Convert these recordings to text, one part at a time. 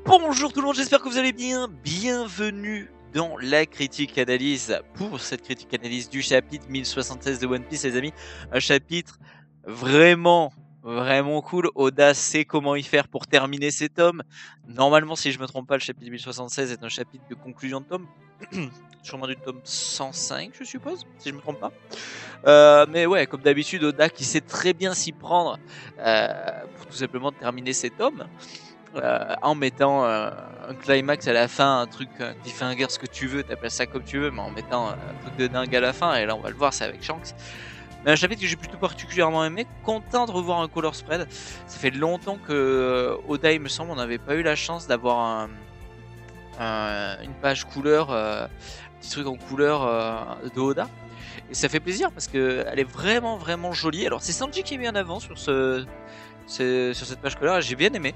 Bonjour tout le monde, j'espère que vous allez bien. Bienvenue dans la critique analyse pour cette critique analyse du chapitre 1076 de One Piece, les amis. Un chapitre vraiment cool. Oda sait comment y faire pour terminer ces tomes. Normalement, si je me trompe pas, le chapitre 1076 est un chapitre de conclusion de tome. Sûrement du tome 105, je suppose, si je me trompe pas. Mais ouais, comme d'habitude, Oda qui sait très bien s'y prendre pour tout simplement terminer ces tomes. En mettant un climax à la fin, un truc, un cliffhanger, ce que tu veux, t'appelles ça comme tu veux, mais en mettant un truc de dingue à la fin, et là on va le voir, c'est avec Shanks. Mais un chapitre que j'ai plutôt particulièrement aimé, content de revoir un color spread. Ça fait longtemps que Oda, il me semble, on n'avait pas eu la chance d'avoir une page couleur, un petit truc en couleur de Oda. Et ça fait plaisir parce qu'elle est vraiment jolie. Alors c'est Sanji qui est mis en avant sur cette page couleur, j'ai bien aimé.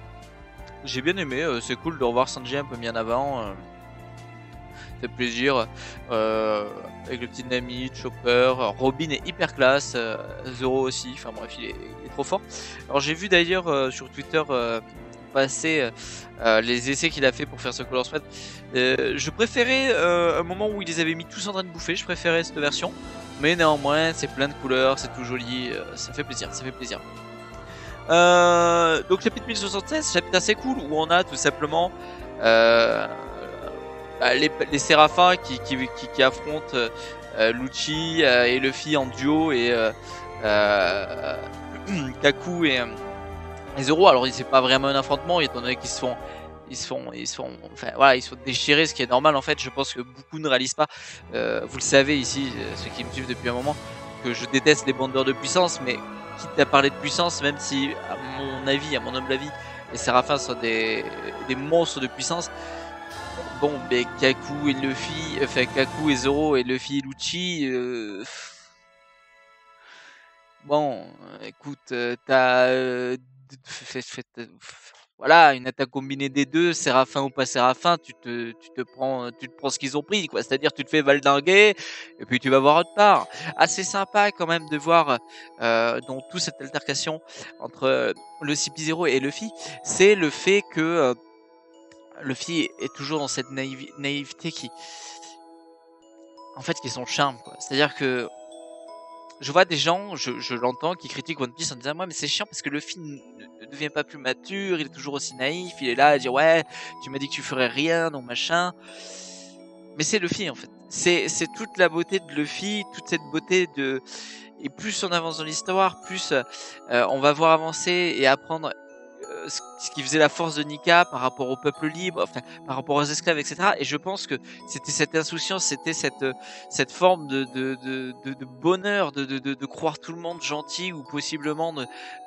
C'est cool de revoir Sanji un peu mis en avant. Ça fait plaisir. Avec le petit Nami, Chopper, Robin est hyper classe, Zoro aussi. Enfin bref, il est trop fort. Alors j'ai vu d'ailleurs sur Twitter passer les essais qu'il a fait pour faire ce color spread. Je préférais un moment où ils les avaient mis tous en train de bouffer. Je préférais cette version. Mais néanmoins, c'est plein de couleurs, c'est tout joli. Ça fait plaisir, ça fait plaisir. Donc chapitre 1076, chapitre assez cool où on a tout simplement les séraphins qui affrontent Lucci et Luffy en duo et Kaku et Zoro. Alors c'est pas vraiment un affrontement étant donné qu'ils se font enfin voilà, ils se font déchirer, ce qui est normal en fait. Je pense que beaucoup ne réalisent pas, vous le savez ici, ceux qui me suivent depuis un moment, que je déteste les bandeurs de puissance, mais quitte à parler de puissance, même si à mon avis, à mon humble avis, les séraphins sont des monstres de puissance. Bon, mais Kaku et Luffy, enfin Kaku et Zoro et Luffy et Lucci, bon, écoute, t'as voilà, une attaque combinée des deux, Séraphin ou pas Séraphin, tu te prends ce qu'ils ont pris, quoi. C'est-à-dire, tu te fais valdinguer, et puis tu vas voir autre part. Assez sympa, quand même, de voir, dans toute cette altercation entre le CP0 et Luffy, c'est le fait que, Luffy est toujours dans cette naïveté qui, en fait, qui est son charme, quoi. C'est-à-dire que, je vois des gens, je l'entends, qui critiquent One Piece en disant ouais mais c'est chiant parce que Luffy ne devient pas plus mature, il est toujours aussi naïf, il est là à dire ouais tu m'as dit que tu ferais rien donc machin. Mais c'est Luffy en fait. C'est toute la beauté de Luffy, toute cette beauté de, et plus on avance dans l'histoire, plus on va voir avancer et apprendre ce qui faisait la force de Nika par rapport au peuple libre, enfin par rapport aux esclaves, etc. Et je pense que c'était cette insouciance, c'était cette forme de bonheur, de croire tout le monde gentil ou possiblement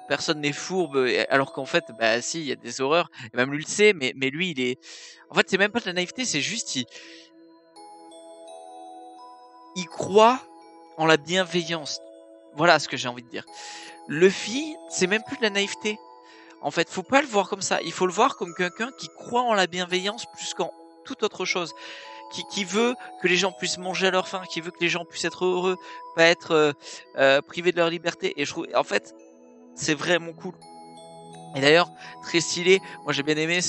personne n'est fourbe, alors qu'en fait, bah si, il y a des horreurs. Et même lui le sait, mais lui, il est, en fait, c'est même pas de la naïveté, c'est juste il croit en la bienveillance. Voilà ce que j'ai envie de dire. Luffy, c'est même plus de la naïveté. En fait, faut pas le voir comme ça. Il faut le voir comme quelqu'un qui croit en la bienveillance plus qu'en toute autre chose. Qui veut que les gens puissent manger à leur faim, qui veut que les gens puissent être heureux, pas être privés de leur liberté. Et je trouve, en fait, c'est vraiment cool. Et d'ailleurs, très stylé, moi j'ai bien aimé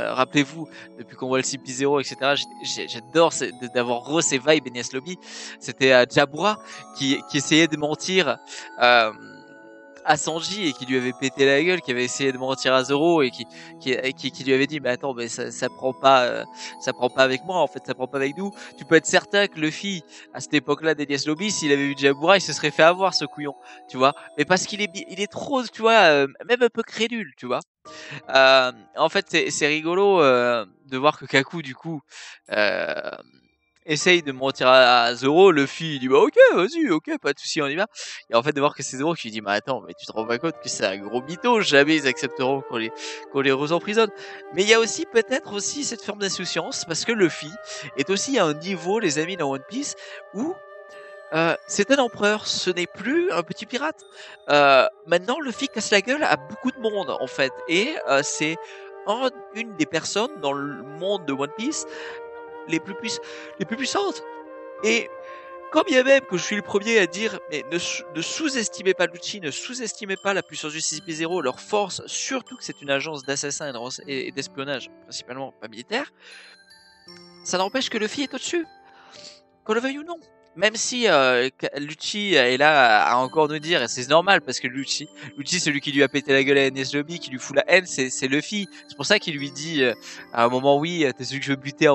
rappelez-vous, depuis qu'on voit le CP0, etc., j'adore d'avoir ces vibes Enies Lobby. C'était Jabura qui essayait de mentir à Sanji et qui lui avait pété la gueule, qui avait essayé de mentir à Zoro et qui lui avait dit mais attends mais ça prend pas avec moi en fait, ça prend pas avec nous. Tu peux être certain que Luffy à cette époque-là d'Enies Lobby, s'il avait vu Jabura, il se serait fait avoir ce couillon, tu vois. Mais parce qu'il est trop, tu vois, même un peu crédule, tu vois. En fait c'est rigolo de voir que Kaku du coup essaye de mentir à Zoro, Luffy il dit bah ok vas-y, ok pas de souci on y va. Et en fait de voir que c'est Zoro qui lui dit mais attends mais tu te rends pas compte que c'est un gros mytho, jamais ils accepteront qu'on les emprisonne. Mais il y a aussi peut-être aussi cette forme d'insouciance parce que Luffy est aussi à un niveau, les amis, dans One Piece où c'est un empereur, ce n'est plus un petit pirate. Maintenant Luffy casse la gueule à beaucoup de monde en fait, et c'est une des personnes dans le monde de One Piece les plus puissantes. Et quand bien même que je suis le premier à dire, mais ne sous-estimez pas Lucci, ne sous-estimez pas la puissance du CP0, leur force, surtout que c'est une agence d'assassins et d'espionnage, principalement pas militaire, ça n'empêche que Luffy est au-dessus. Qu'on le veuille ou non. Même si Lucci est là à encore nous dire, et c'est normal parce que Lucci celui qui lui a pété la gueule à Enies Lobby, qui lui fout la haine, c'est Luffy. C'est pour ça qu'il lui dit à un moment, oui, t'es celui que je veux buter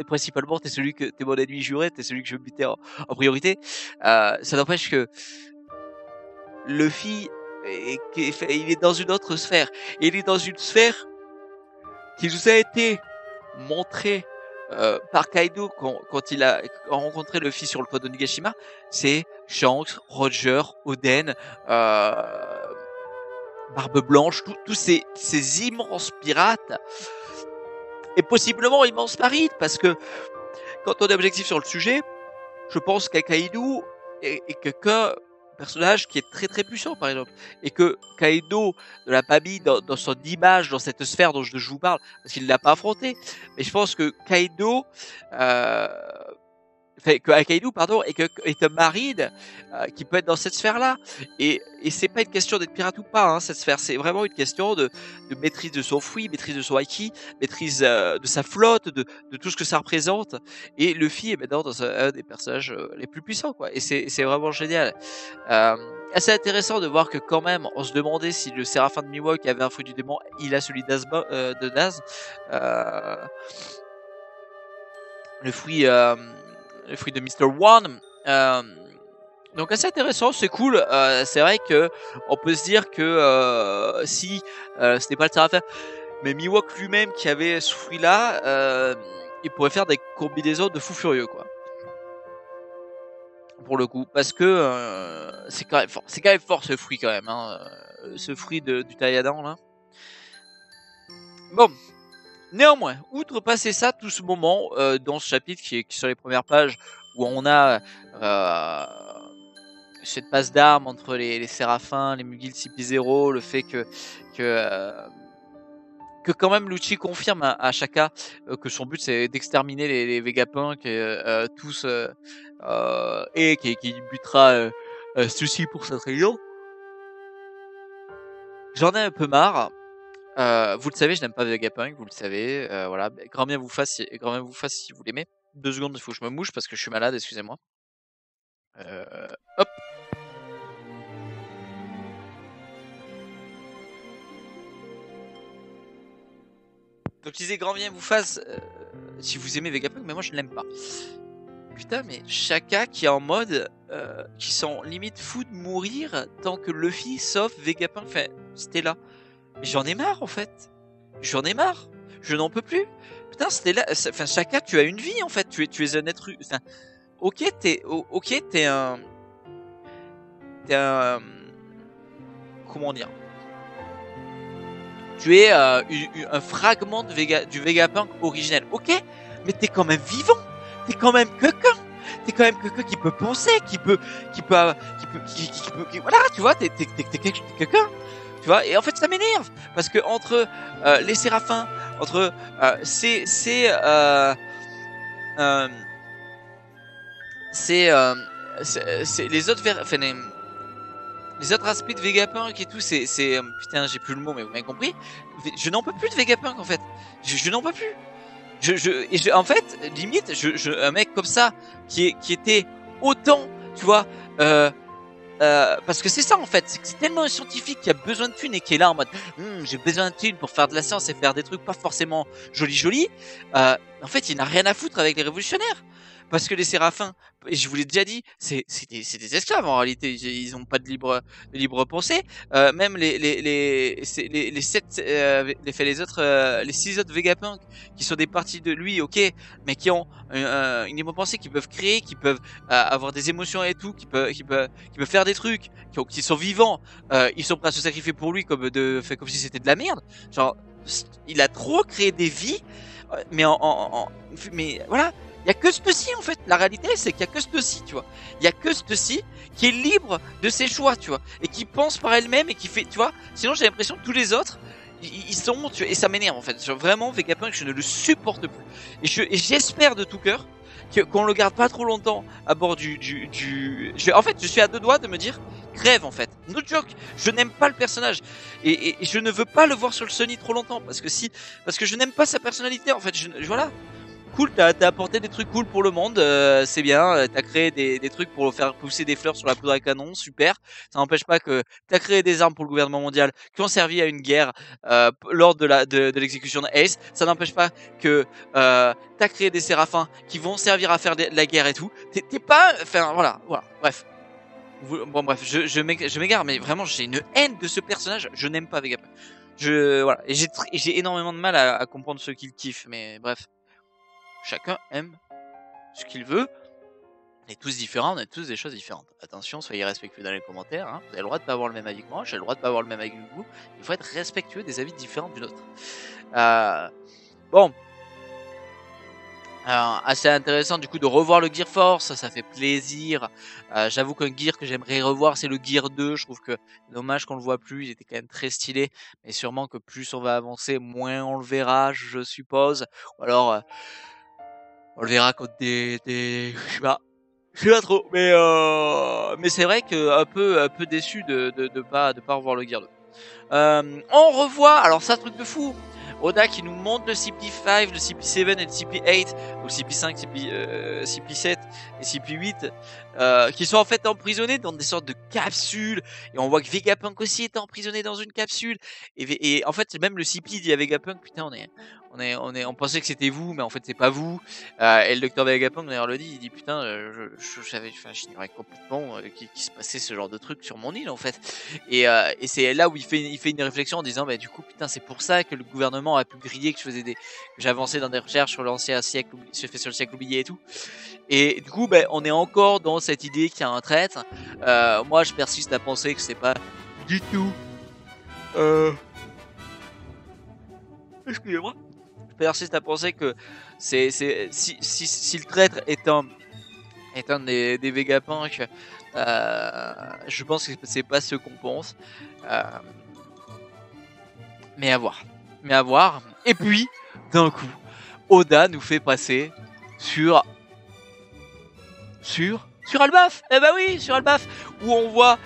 principalement, t'es mon ennemi juré, t'es celui que je veux buter en priorité. Ça n'empêche que Luffy il est dans une autre sphère. Et il est dans une sphère qui nous a été montrée par Kaido quand il a rencontré Luffy sur le toit de Nigashima. C'est Shanks, Roger, Oden, Barbe Blanche, tous ces immenses pirates et possiblement immenses marines, parce que quand on est objectif sur le sujet, je pense qu'Akaido est quelqu'un personnage qui est très très puissant, par exemple, et que Kaido ne l'a pas mis dans son image, dans cette sphère dont je vous parle, parce qu'il ne l'a pas affronté. Mais je pense que Kaido est un marine qui peut être dans cette sphère-là. Et c'est pas une question d'être pirate ou pas, hein, cette sphère. C'est vraiment une question de maîtrise de son fruit, maîtrise de son haki, maîtrise de sa flotte, de tout ce que ça représente. Et Luffy est maintenant dans un des personnages les plus puissants, quoi. Et c'est vraiment génial. Assez intéressant de voir que quand même, on se demandait si le Séraphin de Mihawk avait un fruit du démon. Il a celui de Naz. Le fruit de Mr. One. Donc assez intéressant, c'est cool. C'est vrai que on peut se dire que si c'était pas le Séraphin, mais Mihawk lui-même qui avait ce fruit-là, il pourrait faire des combinaisons de fou furieux, quoi. Pour le coup, parce que c'est quand même fort. C'est quand même fort ce fruit quand même, hein, ce fruit du Taiyadan là. Bon. Néanmoins, outre passer ça, tout ce moment dans ce chapitre qui est sur les premières pages où on a cette passe d'armes entre les Séraphins, les Mugil CP0, le fait que quand même Lucci confirme à Shaka que son but c'est d'exterminer les Vegapunk tous et qui butera ceci pour cette région. J'en ai un peu marre. Vous le savez, je n'aime pas Vegapunk, vous le savez. Voilà, grand bien vous fasse si vous l'aimez. 2 secondes, il faut que je me mouche parce que je suis malade, excusez-moi. Hop. Donc je disais grand bien vous fasse si vous aimez Vegapunk, mais moi je ne l'aime pas. Putain, mais Shaka qui est en mode qui sont limite fous de mourir tant que Luffy sauf Vegapunk, enfin Stella. J'en ai marre en fait. J'en ai marre. Je n'en peux plus. Putain, Stella, enfin Shaka, tu as une vie en fait. Tu es un être. Enfin, ok, t'es un. Comment dire? Tu es un fragment du Vegapunk originel. Ok, mais t'es quand même vivant. T'es quand même quelqu'un. T'es quand même quelqu'un qui peut penser, qui peut, voilà, tu vois, t'es quelqu'un. Tu vois, et en fait ça m'énerve parce que entre les Séraphins, entre les autres les autres aspects de Vegapunk et tout, c'est putain, j'ai plus le mot, mais vous m'avez compris. Je n'en peux plus de Vegapunk en fait. Je n'en peux plus. En fait, limite, un mec comme ça qui était autant, tu vois. Parce que c'est ça en fait, c'est tellement un scientifique qui a besoin de thunes et qui est là en mode j'ai besoin de thunes pour faire de la science et faire des trucs pas forcément jolis. En fait, il n'a rien à foutre avec les révolutionnaires. Parce que les Séraphins, et je vous l'ai déjà dit, c'est des esclaves en réalité, ils n'ont pas de libre pensée. Même les 6 autres Vegapunk qui sont des parties de lui, ok, mais qui ont une libre pensée, qui peuvent créer, qui peuvent avoir des émotions et tout, qui peuvent faire des trucs, qui sont vivants. Ils sont prêts à se sacrifier pour lui comme si c'était de la merde. Genre, il a trop créé des vies, mais mais voilà. Il y a que ceci en fait. La réalité c'est qu'il y a que ceci, tu vois. Il y a que ceci qui est libre de ses choix, tu vois, et qui pense par elle-même et qui fait, tu vois. Sinon j'ai l'impression que tous les autres, ils sont, et ça m'énerve en fait. Vraiment, Vegapunk, je ne le supporte plus. Et j'espère de tout cœur qu'on le garde pas trop longtemps à bord en fait, je suis à deux doigts de me dire, crève en fait. No joke, je n'aime pas le personnage. Et je ne veux pas le voir sur le Sony trop longtemps. Parce que je n'aime pas sa personnalité en fait. Voilà. Cool, t'as apporté des trucs cool pour le monde, c'est bien, t'as créé des trucs pour faire pousser des fleurs sur la poudre à canon, super. Ça n'empêche pas que t'as créé des armes pour le gouvernement mondial qui ont servi à une guerre lors de l'exécution de Ace. Ça n'empêche pas que t'as créé des séraphins qui vont servir à faire de la guerre et tout. T'es pas... Enfin, voilà, bref. Bon, bref, je m'égare, mais vraiment, j'ai une haine de ce personnage, je n'aime pas Vegapunk. Voilà, et j'ai énormément de mal à comprendre ceux qui le kiffent, mais bref. Chacun aime ce qu'il veut. On est tous différents, on a tous des choses différentes. Attention, soyez respectueux dans les commentaires. Hein. Vous avez le droit de pas avoir le même avis que moi, j'ai le droit de pas avoir le même avis que vous. Il faut être respectueux des avis différents du nôtre. Bon. Assez intéressant du coup de revoir le Gear Force, ça fait plaisir. J'avoue qu'un Gear que j'aimerais revoir, c'est le Gear 2. Je trouve que dommage qu'on le voit plus, il était quand même très stylé. Mais sûrement que plus on va avancer, moins on le verra, je suppose. Ou alors... on le verra contre des... Je sais pas trop, mais c'est vrai que un peu déçu de pas revoir le Gear 2. On revoit, alors ça, truc de fou, Oda qui nous montre le CP5, le CP7 et le CP8, ou le CP5, CP7 et CP8, qui sont en fait emprisonnés dans des sortes de capsules, et on voit que Vegapunk aussi est emprisonné dans une capsule, et en fait même le CP dit à Vegapunk, putain on pensait que c'était vous, mais en fait c'est pas vous. Et le docteur Vegapunk d'ailleurs le dit, il dit putain, j'ignorais complètement qu'il se passait ce genre de truc sur mon île en fait. Et c'est là où il fait une réflexion en disant bah du coup putain c'est pour ça que le gouvernement a pu griller que j'avançais dans des recherches sur l'ancien siècle, sur le siècle oublié et tout. Et du coup on est encore dans cette idée qu'il y a un traître. Moi je persiste à penser que c'est pas du tout. Excusez-moi. Je persiste à penser que si le traître est un des Vegapunk, je pense que c'est pas ce qu'on pense. Mais à voir. Et puis, d'un coup, Oda nous fait passer sur Elbaf. Eh bah oui, sur Elbaf, où on voit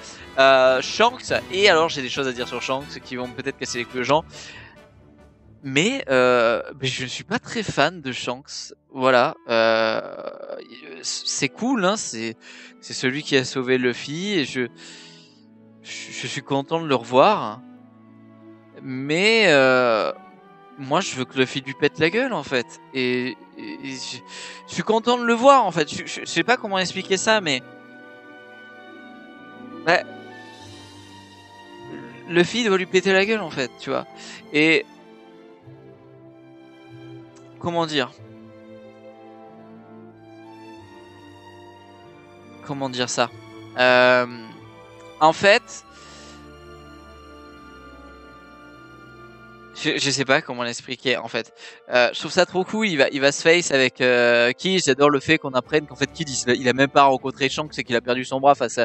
Shanks. Et alors, j'ai des choses à dire sur Shanks qui vont peut-être casser les couilles aux gens. Mais je ne suis pas très fan de Shanks. Voilà. C'est cool, hein. C'est celui qui a sauvé Luffy. Et je suis content de le revoir. Mais moi, je veux que Luffy lui pète la gueule, en fait. Et je suis content de le voir, en fait. Je sais pas comment expliquer ça, mais... Ouais. Luffy doit lui péter la gueule, en fait, tu vois. Et... Comment dire ça en fait, je sais pas comment l'expliquer en fait. Je trouve ça trop cool. Il va se face avec Kid. J'adore le fait qu'on apprenne qu'en fait Kid il a même pas rencontré Shanks, c'est qu'il a perdu son bras face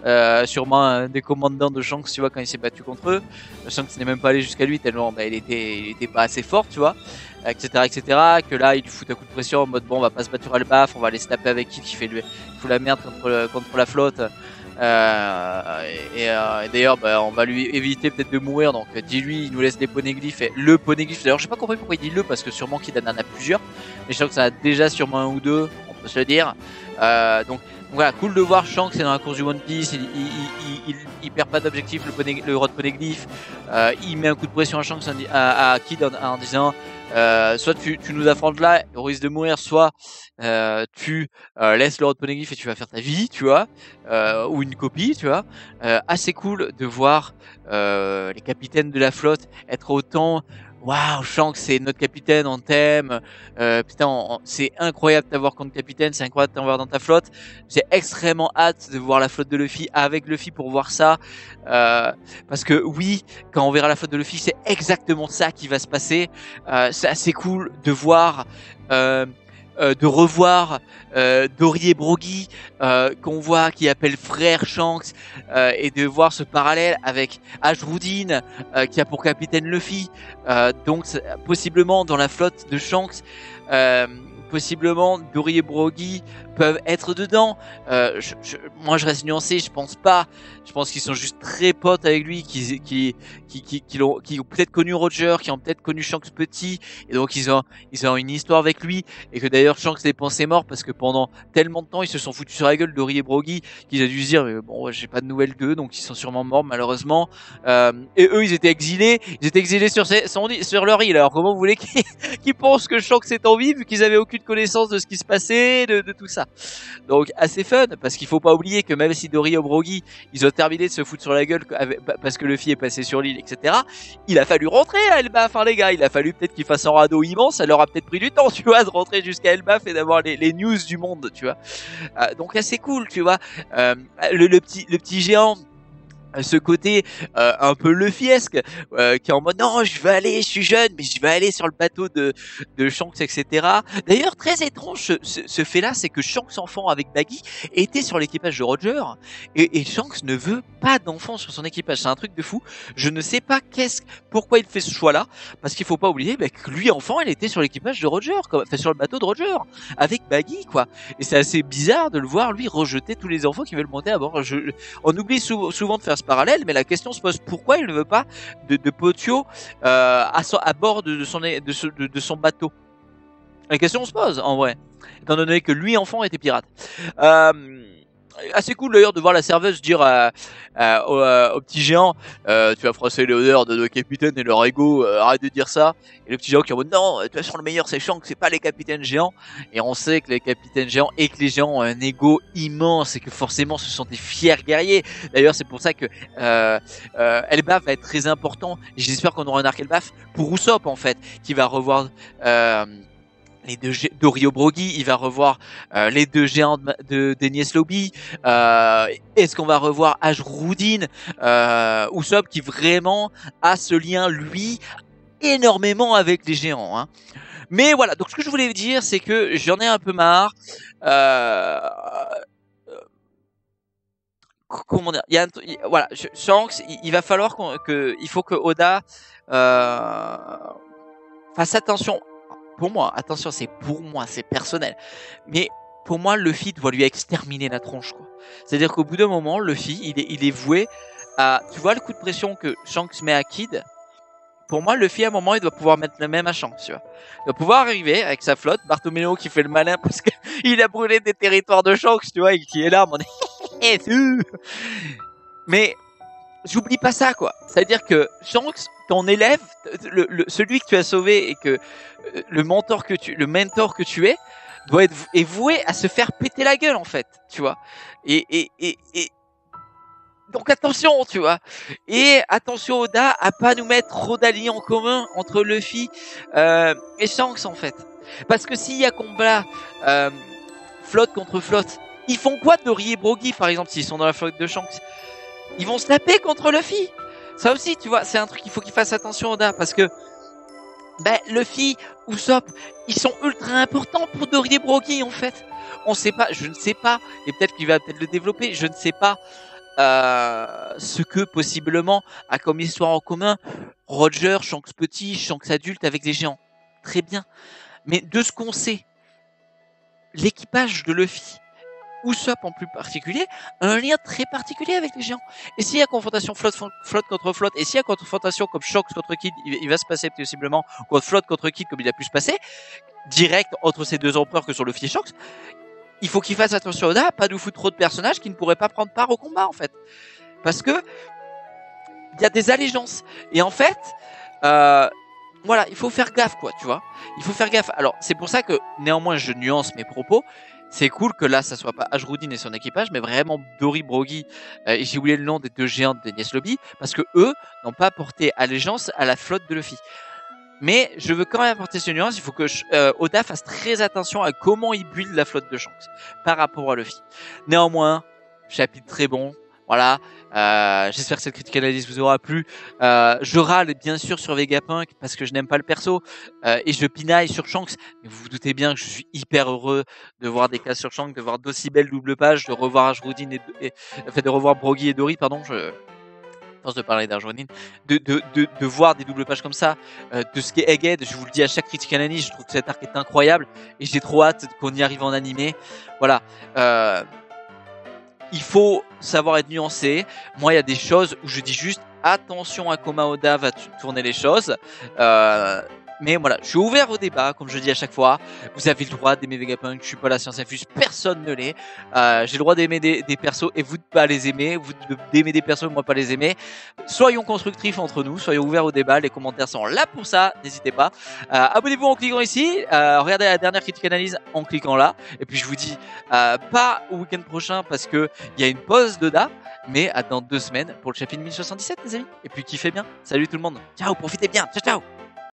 à sûrement un des commandants de Shanks, tu vois, quand il s'est battu contre eux. Shanks n'est même pas allé jusqu'à lui tellement il était pas assez fort, tu vois, etc. Que là il lui fout un coup de pression en mode bon, on va pas se battre sur Elbaf, on va aller se taper avec Kid qui fout la merde contre la flotte. Et d'ailleurs on va lui éviter peut-être de mourir, donc dis-lui, il nous laisse des poneglyphes. Et le poneglyphe, d'ailleurs j'ai pas compris pourquoi il dit le, parce que sûrement qu'il en a plusieurs, mais je sens que ça a déjà sûrement un ou deux, on peut se le dire. Donc voilà, cool de voir Shanks c'est dans la course du One Piece, il perd pas d'objectif, le rod poneglyphe. Il met un coup de pression à Shanks, à Kid en disant soit tu nous affrontes là au risque de mourir, soit tu laisses le rod poneglyph et tu vas faire ta vie, tu vois, ou une copie, tu vois. Assez cool de voir les capitaines de la flotte être autant waouh, Shanks c'est notre capitaine, on t'aime, putain c'est incroyable de t'avoir comme capitaine, c'est incroyable de t'avoir dans ta flotte. J'ai extrêmement hâte de voir la flotte de Luffy avec Luffy pour voir ça, parce que oui, quand on verra la flotte de Luffy c'est exactement ça qui va se passer. C'est assez cool de voir de revoir Dory et Broggy qu'on voit qui appelle frère Shanks et de voir ce parallèle avec Ashwoodin qui a pour capitaine Luffy donc possiblement dans la flotte de Shanks possiblement Dory et Broggy peuvent être dedans. Moi je reste nuancé, je pense pas. Je pense qu'ils sont juste très potes avec lui, qui ont peut-être connu Roger, qui ont peut-être connu Shanks petit, et donc ils ont une histoire avec lui, et que d'ailleurs Shanks les pensait mort parce que pendant tellement de temps ils se sont foutus sur la gueule Dory et Broggy qu'ils ont dû se dire bon j'ai pas de nouvelles d'eux, donc ils sont sûrement morts malheureusement. Et eux ils étaient exilés sur leur île. Alors comment vous voulez qu'ils pensent que Shanks est en vie vu qu'ils avaient aucune connaissance de ce qui se passait, de tout ça. Donc assez fun parce qu'il faut pas oublier que même si Dory et Broggy ils ont terminé de se foutre sur la gueule parce que Luffy est passé sur l'île, etc. Il a fallu rentrer à Elbaf, les gars. Il a fallu peut-être qu'ils fassent un radeau immense. Ça leur a peut-être pris du temps, tu vois, de rentrer jusqu'à Elbaf et d'avoir les news du monde, tu vois. Donc assez cool, tu vois. Le petit géant. Ce côté un peu Luffy-esque qui est en mode non je suis jeune mais je vais aller sur le bateau de Shanks, etc. D'ailleurs très étrange ce fait là, c'est que Shanks enfant avec Baggy était sur l'équipage de Roger et Shanks ne veut pas d'enfant sur son équipage. C'est un truc de fou. Je ne sais pas pourquoi il fait ce choix là, parce qu'il faut pas oublier que lui enfant il était sur l'équipage de Roger, enfin sur le bateau de Roger avec Baggy quoi, et c'est assez bizarre de le voir lui rejeter tous les enfants qui veulent monter à bord. On oublie souvent de faire parallèle, mais la question se pose pourquoi il ne veut pas de Potio à bord de son bateau. La question se pose en vrai, étant donné que lui enfant était pirate. Assez cool d'ailleurs de voir la serveuse dire au petit géant tu as froissé les honneurs de nos capitaines et leur ego, arrête de dire ça. Et le petit géant qui est en mode non, de toute façon le meilleur c'est Shanks, c'est pas les capitaines géants. Et on sait que les capitaines géants et que les géants ont un ego immense et que forcément ce sont des fiers guerriers. D'ailleurs c'est pour ça que Elbaf va être très important, et j'espère qu'on aura un arc Elbaf pour Usopp en fait, qui va revoir les deux Dory et Broggy, il va revoir les deux géants d'Enies Lobby. Est-ce qu'on va revoir Ashwoodin, Usopp qui vraiment a ce lien lui énormément avec les géants. Hein. Mais voilà, donc ce que je voulais dire, c'est que j'en ai un peu marre. Comment dire, voilà, Shanks, il va falloir il faut que Oda fasse attention. Pour moi, attention, c'est personnel. Mais pour moi, Luffy doit lui exterminer la tronche, quoi. C'est-à-dire qu'au bout d'un moment, Luffy, il est voué à... Tu vois le coup de pression que Shanks met à Kid? Pour moi, Luffy, à un moment, il doit pouvoir mettre le même à Shanks, tu vois. Il doit pouvoir arriver avec sa flotte, Bartomeu qui fait le malin parce qu'il a brûlé des territoires de Shanks, tu vois, et qui est là, mon... Mais... j'oublie pas ça, quoi. C'est-à-dire que Shanks, ton élève, celui que tu as sauvé et que le mentor que tu es, est voué à se faire péter la gueule, en fait, tu vois. Et donc attention, tu vois. Et attention Oda à pas nous mettre trop d'alliés en commun entre Luffy et Shanks, en fait. Parce que s'il y a combat flotte contre flotte, ils font quoi de Dory et Broggy, par exemple, s'ils sont dans la flotte de Shanks? Ils vont se taper contre Luffy. Ça aussi, tu vois, c'est un truc qu'il faut qu'il fasse attention Oda, parce que Luffy, Usopp, ils sont ultra importants pour Dory et Broggy, en fait. On sait pas, je ne sais pas, et peut-être qu'il va peut-être le développer, je ne sais pas ce que possiblement a comme histoire en commun Roger, Shanks petit, Shanks adulte avec les géants. Très bien. Mais de ce qu'on sait, l'équipage de Luffy, Usopp en plus particulier, a un lien très particulier avec les géants. Et s'il y a confrontation flotte contre flotte, et s'il y a confrontation comme Shanks contre Kid, il va se passer possiblement, ou flotte contre Kid comme il a pu se passer, direct entre ces deux empereurs que sur Luffy et Shanks, il faut qu'il fasse attention Oda à pas nous foutre trop de personnages qui ne pourraient pas prendre part au combat, en fait. Parce que il y a des allégeances. Et en fait, voilà, il faut faire gaffe, quoi, tu vois. Il faut faire gaffe. Alors, c'est pour ça que, néanmoins, je nuance mes propos. C'est cool que là, ça soit pas Ashwoodin et son équipage, mais vraiment Dory, Broggy, et j'ai oublié le nom des deux géants d'Enies Lobby, parce que eux n'ont pas porté allégeance à la flotte de Luffy. Mais je veux quand même apporter ce nuance, il faut que Oda fasse très attention à comment il build la flotte de Shanks par rapport à Luffy. Néanmoins, chapitre très bon. Voilà, j'espère que cette critique analyse vous aura plu. Je râle bien sûr sur Vegapunk parce que je n'aime pas le perso et je pinaille sur Shanks. Mais vous vous doutez bien que je suis hyper heureux de voir des cas sur Shanks, de voir d'aussi belles doubles pages, de revoir Ashwoodin de revoir Brogy et Dory, pardon. Je pense de parler d'Arjonin, de voir des doubles pages comme ça, de ce qu'est Egghead. Je vous le dis à chaque critique analyse, je trouve que cet arc est incroyable et j'ai trop hâte qu'on y arrive en animé. Voilà. Il faut savoir être nuancé. Moi, il y a des choses où je dis juste attention à comment Oda va tourner les choses. Mais voilà, je suis ouvert au débat, comme je dis à chaque fois. Vous avez le droit d'aimer Vegapunk, je suis pas la science infuse, personne ne l'est. J'ai le droit d'aimer des persos et vous de pas les aimer, vous d'aimer des persos et moi pas les aimer. Soyons constructifs entre nous, soyons ouverts au débat, les commentaires sont là pour ça, n'hésitez pas. Abonnez-vous en cliquant ici, regardez la dernière critique analyse en cliquant là. Et puis je vous dis pas au week-end prochain parce que il y a une pause d'Oda, mais à dans 2 semaines pour le chapitre 1077 les amis. Et puis kiffez bien, salut tout le monde, ciao, profitez bien, ciao ciao.